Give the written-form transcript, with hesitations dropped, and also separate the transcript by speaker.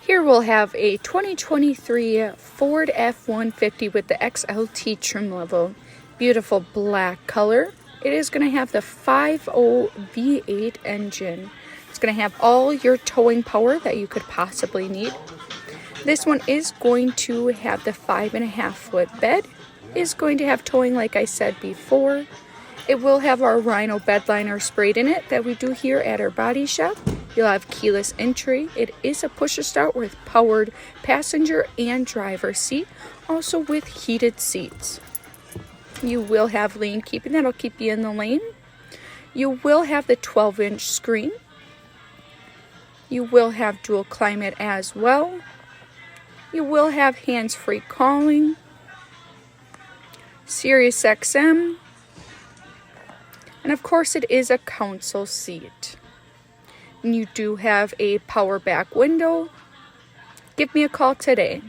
Speaker 1: Here we'll have a 2023 Ford F-150 with the XLT trim level. Beautiful black color. It is going to have the 5.0 V8 engine. It's going to have all your towing power that you could possibly need. This one is going to have the 5.5-foot bed. It is going to have towing like I said before. It will have our Rhino bed liner sprayed in it that we do here at our body shop. You'll have keyless entry. It is a push-to-start with powered passenger and driver seat, also with heated seats. You will have lane keeping, that'll keep you in the lane. You will have the 12-inch screen. You will have dual climate as well. You will have hands-free calling, Sirius XM, and of course it is a console seat. And you do have a power back window. Give me a call today.